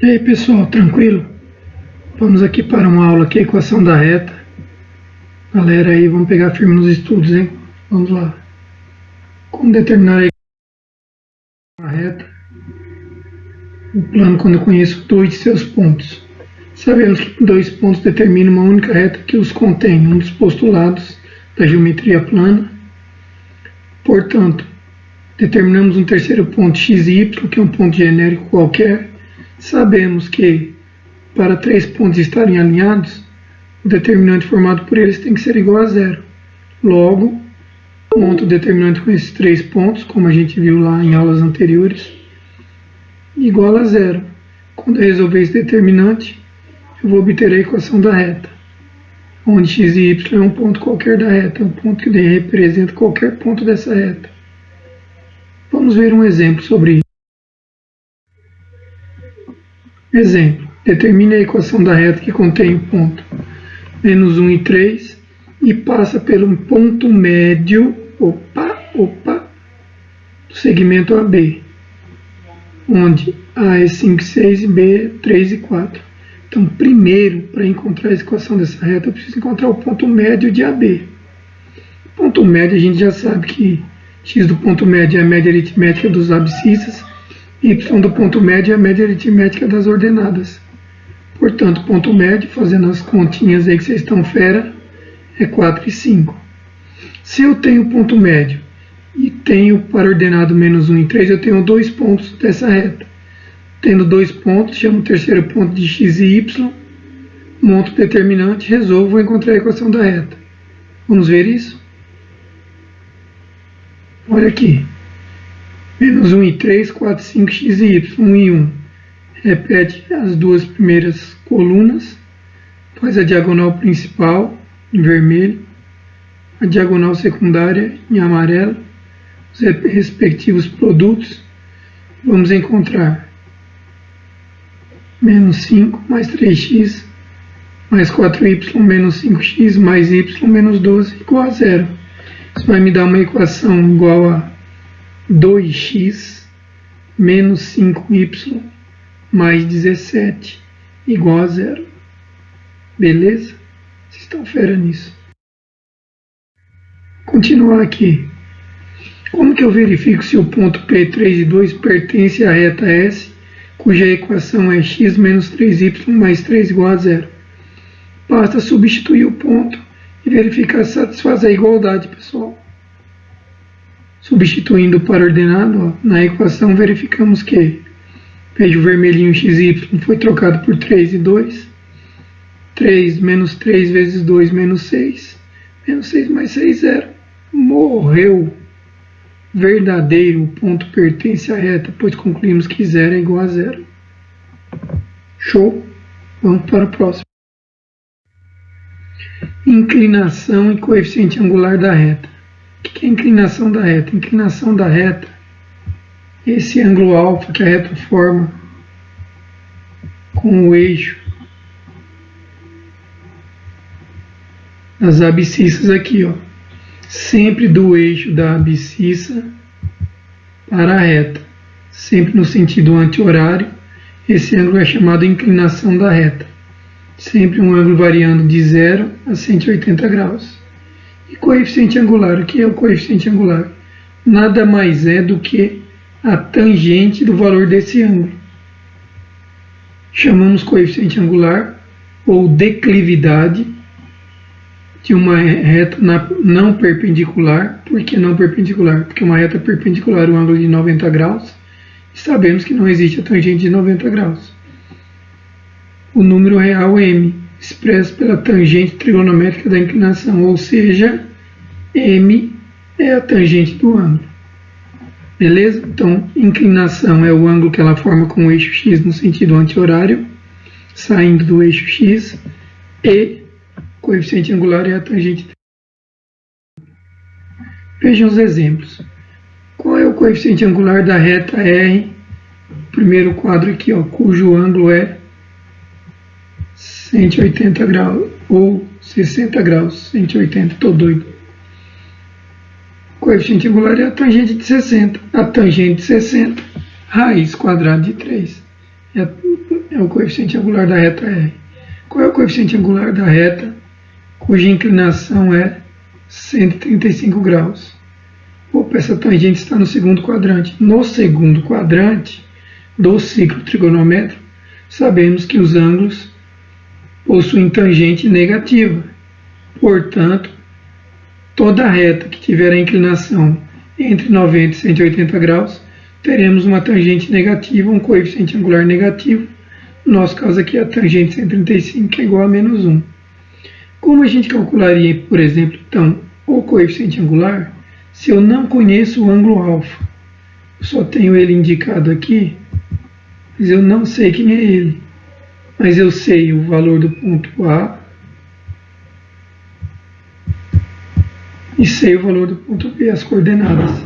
E aí pessoal, tranquilo? Vamos aqui para uma aula aqui, equação da reta. Galera aí, vamos pegar firme nos estudos, hein? Vamos lá. Como determinar a reta? O plano quando eu conheço dois de seus pontos. Sabemos que dois pontos determinam uma única reta que os contém, um dos postulados da geometria plana. Portanto, determinamos um terceiro ponto x e y, que é um ponto genérico qualquer. Sabemos que para três pontos estarem alinhados, o determinante formado por eles tem que ser igual a zero. Logo, monto o determinante com esses três pontos, como a gente viu lá em aulas anteriores, igual a zero. Quando eu resolver esse determinante, eu vou obter a equação da reta, onde x e y é um ponto qualquer da reta, um ponto que representa qualquer ponto dessa reta. Vamos ver um exemplo sobre isso. Exemplo, determine a equação da reta que contém o ponto menos 1 e 3 e passa pelo ponto médio, do segmento AB, onde A é 5 e 6 e B é 3 e 4. Então, primeiro, para encontrar a equação dessa reta, eu preciso encontrar o ponto médio de AB. O ponto médio, a gente já sabe que x do ponto médio é a média aritmética dos abscissas, y do ponto médio é a média aritmética das ordenadas. Portanto, ponto médio, fazendo as continhas aí que vocês estão fera, é 4 e 5. Se eu tenho ponto médio e tenho para ordenado menos 1 e 3, eu tenho dois pontos dessa reta. Tendo dois pontos, chamo o terceiro ponto de x e y, monto o determinante, resolvo, vou encontrar a equação da reta. Vamos ver isso? Olha aqui. Menos 1 e 3, 4, 5, x e y, 1 e 1. Repete as duas primeiras colunas, faz a diagonal principal em vermelho, a diagonal secundária em amarelo, os respectivos produtos. Vamos encontrar menos 5 mais 3x mais 4y menos 5x mais y menos 12 igual a zero. Isso vai me dar uma equação igual a 2x menos 5y mais 17 igual a zero. Beleza? Vocês estão fera nisso. Continuar aqui. Como que eu verifico se o ponto P3 e 2 pertence à reta S, cuja equação é x menos 3y mais 3 igual a zero? Basta substituir o ponto e verificar se satisfaz a igualdade, pessoal. Substituindo para ordenado, na equação verificamos que, veja o vermelhinho x e y foi trocado por 3 e 2. 3 menos 3 vezes 2 menos 6. Menos 6 mais 6, 0. Morreu. Verdadeiro, o ponto pertence à reta, pois concluímos que 0 é igual a 0. Show? Vamos para o próximo. Inclinação e coeficiente angular da reta. O que é a inclinação da reta? A inclinação da reta é esse ângulo alfa que a reta forma com o eixo das abscissas aqui, ó. Sempre do eixo da abscissa para a reta, sempre no sentido anti-horário. Esse ângulo é chamado inclinação da reta, sempre um ângulo variando de 0 a 180 graus. E coeficiente angular, o que é o coeficiente angular? Nada mais é do que a tangente do valor desse ângulo. Chamamos coeficiente angular ou declividade de uma reta não perpendicular. Por que não perpendicular? Porque uma reta perpendicular é um ângulo de 90 graus e sabemos que não existe a tangente de 90 graus. O número real m, expresso pela tangente trigonométrica da inclinação, ou seja, m é a tangente do ângulo. Beleza? Então, inclinação é o ângulo que ela forma com o eixo x no sentido anti-horário, saindo do eixo x, e coeficiente angular é a tangente. Vejam os exemplos. Qual é o coeficiente angular da reta R? Primeiro quadro aqui, ó, cujo ângulo é 180 graus, ou 60 graus, 180, estou doido. O coeficiente angular é a tangente de 60. A tangente de 60, raiz quadrada de 3. é o coeficiente angular da reta R. Qual é o coeficiente angular da reta cuja inclinação é 135 graus? Opa, essa tangente está no segundo quadrante. No segundo quadrante do ciclo trigonométrico, sabemos que os ângulos possuem tangente negativa. Portanto, toda reta que tiver a inclinação entre 90 e 180 graus, teremos uma tangente negativa, um coeficiente angular negativo. No nosso caso aqui, a tangente 135 que é igual a menos 1. Como a gente calcularia, por exemplo, então, o coeficiente angular, se eu não conheço o ângulo alfa? Eu só tenho ele indicado aqui, mas eu não sei quem é ele. Mas eu sei o valor do ponto A e sei o valor do ponto B, as coordenadas.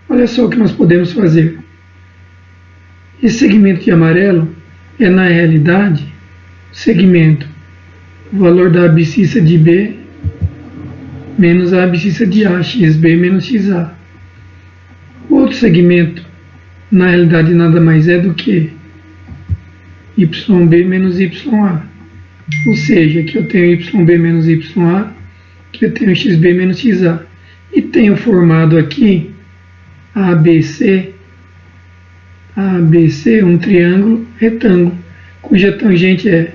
Olha só o que nós podemos fazer. Esse segmento de amarelo é, na realidade, o segmento, o valor da abscissa de B menos a abscissa de A, xb menos xa. O outro segmento, na realidade, nada mais é do que yb menos ya. Ou seja, aqui eu tenho yb menos ya, aqui eu tenho xb menos xa. E tenho formado aqui ABC, um triângulo retângulo, cuja tangente é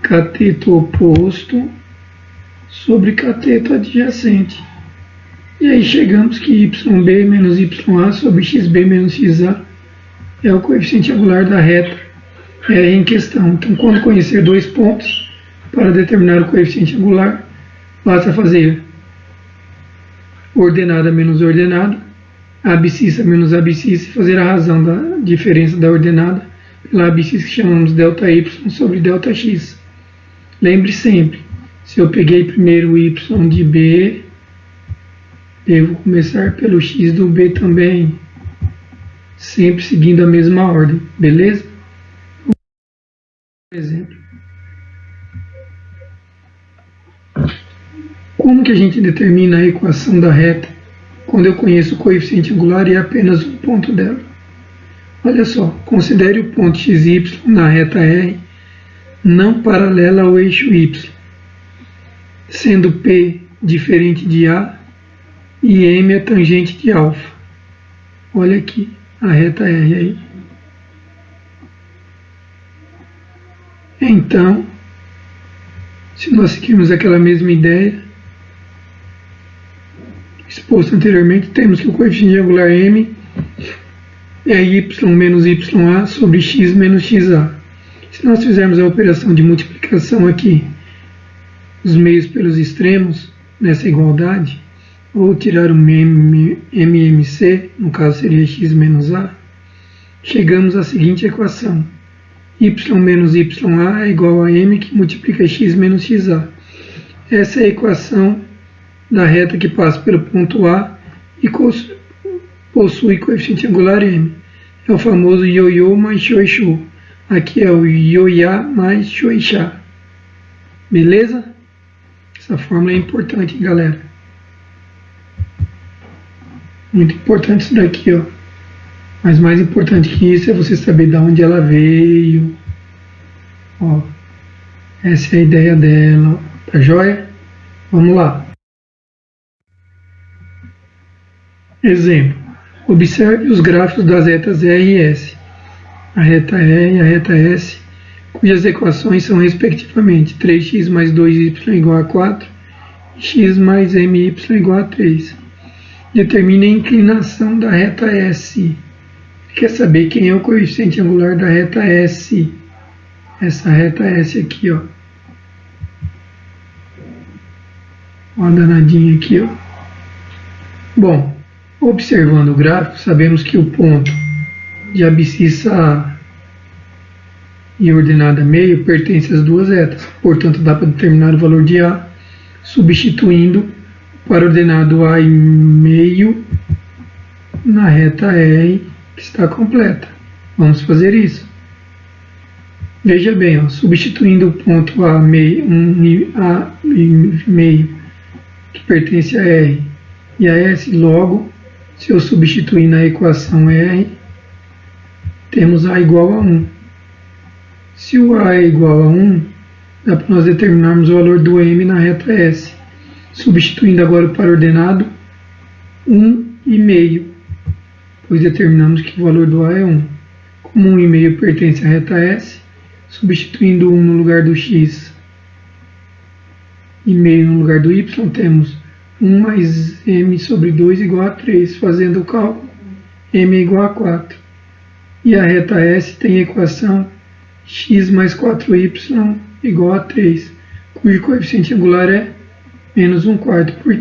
cateto oposto sobre cateto adjacente. E aí chegamos que yb menos ya sobre xb menos xa é o coeficiente angular da reta R em questão. Então, quando conhecer dois pontos para determinar o coeficiente angular, basta fazer ordenada menos ordenada, abscissa menos abscissa e fazer a razão da diferença da ordenada pela abscissa que chamamos ΔY sobre ΔX. Lembre sempre, se eu peguei primeiro o y de B, devo começar pelo x do B também, sempre seguindo a mesma ordem, beleza? Por exemplo, como que a gente determina a equação da reta quando eu conheço o coeficiente angular e apenas um ponto dela? Olha só, considere o ponto xy na reta R não paralela ao eixo y, sendo P diferente de A e M a tangente de alfa. Olha aqui a reta R aí. Então, se nós seguirmos aquela mesma ideia exposta anteriormente, temos que o coeficiente angular M é y menos ya sobre x menos xa. Se nós fizermos a operação de multiplicação aqui, os meios pelos extremos, nessa igualdade, ou tirar um MMC, no caso seria x menos a, chegamos à seguinte equação. Y menos ya é igual a m que multiplica x menos xa. Essa é a equação da reta que passa pelo ponto A e possui coeficiente angular m. É o famoso ioiô mais xoixô. Aqui é o ioiá mais xoixá. Beleza? Essa fórmula é importante, galera. Muito importante isso daqui, ó. Mas mais importante que isso é você saber de onde ela veio. Ó, essa é a ideia dela. Tá joia? Vamos lá. Exemplo. Observe os gráficos das retas R e S. A reta R e a reta S, cujas equações são respectivamente 3x mais 2y igual a 4 e x mais my igual a 3. Determine a inclinação da reta S. Quer saber quem é o coeficiente angular da reta S? Essa reta S aqui, ó. Ó a danadinha aqui, ó. Bom, observando o gráfico, sabemos que o ponto de abscissa A e ordenada meio pertence às duas retas. Portanto, dá para determinar o valor de A substituindo para ordenado A e meio na reta R que está completa. Vamos fazer isso. Veja bem, ó, substituindo o ponto A e meio que pertence a R e a S, logo, se eu substituir na equação R, temos A igual a 1. Se o A é igual a 1, dá para nós determinarmos o valor do M na reta S. Substituindo agora para o ordenado 1,5, pois determinamos que o valor do A é 1. Como 1,5 pertence à reta S, substituindo 1 no lugar do x e meio no lugar do y, temos 1 mais m sobre 2 igual a 3. Fazendo o cálculo, m é igual a 4. E a reta S tem a equação x mais 4y igual a 3, cujo coeficiente angular é menos 1/4.